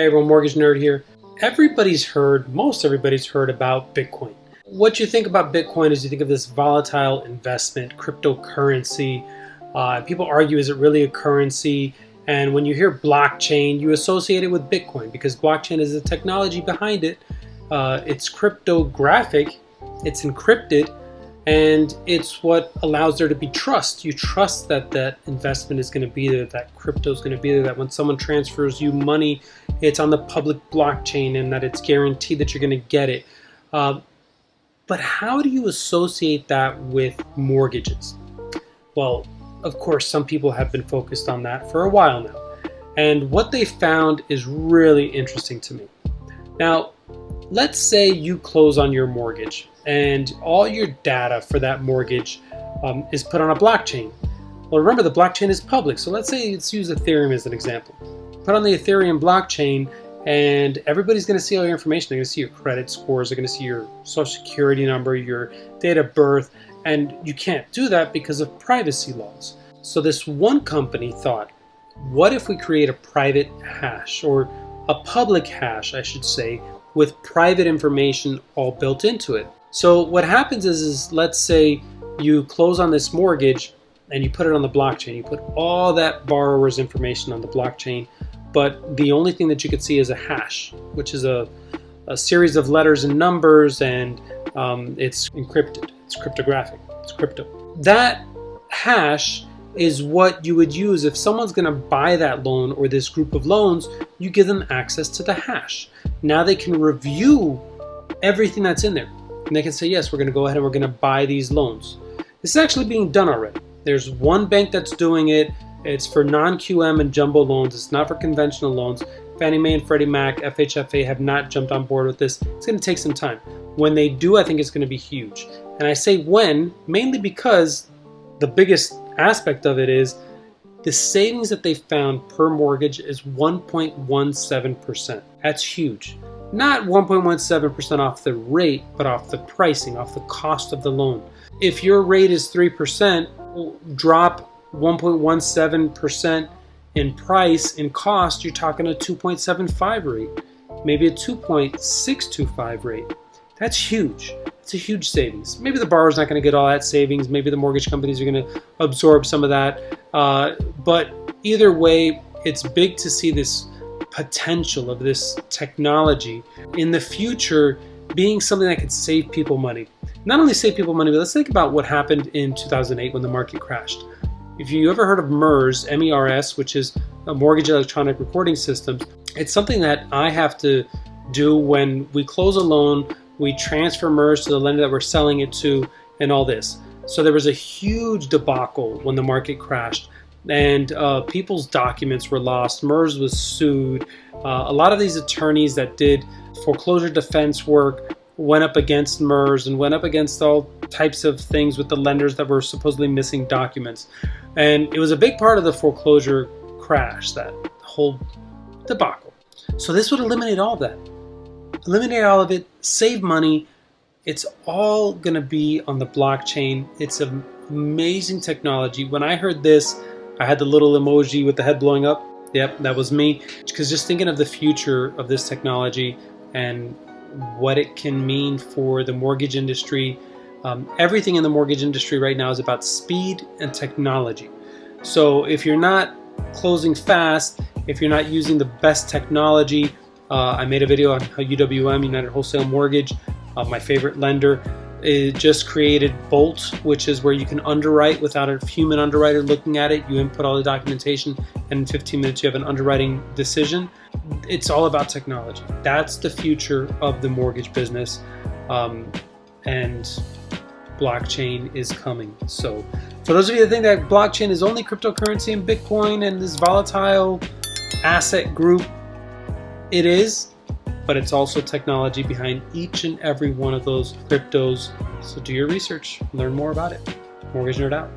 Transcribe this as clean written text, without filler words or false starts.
everyone, Mortgage Nerd here. Most everybody's heard about Bitcoin. What you think about Bitcoin is you think of this volatile investment, cryptocurrency. People argue, is it really a currency? And when you hear blockchain, you associate it with Bitcoin because blockchain is the technology behind it. It's cryptographic, it's encrypted, and it's what allows there to be trust. You trust that that investment is going to be there, that crypto is going to be there, that when someone transfers you money, it's on the public blockchain and that it's guaranteed that you're going to get it. But how do you associate that with mortgages? Well, of course, some people have been focused on that for a while now. And what they found is really interesting to me. Now, let's say you close on your mortgage and all your data for that mortgage is put on a blockchain. Well, remember, the blockchain is public. So let's use Ethereum as an example. Put on the Ethereum blockchain and everybody's going to see all your information. They're going to see your credit scores. They're going to see your social security number, your date of birth. And you can't do that because of privacy laws. So this one company thought, what if we create a private hash, or a public hash, I should say, with private information all built into it? So what happens is let's say you close on this mortgage and you put it on the blockchain. You put all that borrower's information on the blockchain, but the only thing that you could see is a hash, which is a series of letters and numbers, and it's encrypted. It's cryptographic. It's crypto. That hash is what you would use if someone's going to buy that loan or this group of loans. You give them access to the hash. Now they can review everything that's in there. And they can say, yes, we're going to go ahead and we're going to buy these loans. This is actually being done already. There's one bank that's doing it. It's for non-QM and jumbo loans. It's not for conventional loans. Fannie Mae and Freddie Mac, FHFA have not jumped on board with this. It's going to take some time. When they do, I think it's going to be huge. And I say when, mainly because the biggest aspect of it is the savings that they found per mortgage is 1.17%. That's huge. Not 1.17% off the rate, but off the pricing, off the cost of the loan. If your rate is 3%, drop 1.17% in price, in cost, you're talking a 2.75 rate, maybe a 2.625 rate. That's huge. It's a huge savings. Maybe the borrower's not going to get all that savings. Maybe the mortgage companies are going to absorb some of that. But either way, it's big to see this potential of this technology in the future being something that could save people money. Not only save people money, but let's think about what happened in 2008 when the market crashed. If you ever heard of MERS, M-E-R-S, which is a mortgage electronic recording system, it's something that I have to do when we close a loan. We transfer MERS to the lender that we're selling it to, and all this. So there was a huge debacle when the market crashed, and people's documents were lost. MERS was sued. A lot of these attorneys that did foreclosure defense work went up against MERS and went up against all types of things with the lenders that were supposedly missing documents. And it was a big part of the foreclosure crash, that whole debacle. So this would eliminate all of that. Eliminate all of it, save money. It's all going to be on the blockchain. It's an amazing technology. When I heard this, I had the little emoji with the head blowing up. Yep, that was me. Because just thinking of the future of this technology and what it can mean for the mortgage industry. Everything in the mortgage industry right now is about speed and technology. So if you're not closing fast, if you're not using the best technology, I made a video on how UWM, United Wholesale Mortgage, my favorite lender, it just created Bolt, which is where you can underwrite without a human underwriter looking at it. You input all the documentation, and in 15 minutes you have an underwriting decision. It's all about technology. That's the future of the mortgage business, and blockchain is coming. So for those of you that think that blockchain is only cryptocurrency and Bitcoin and this volatile asset group, it is, but it's also technology behind each and every one of those cryptos. So do your research, learn more about it. Mortgage Nerd out.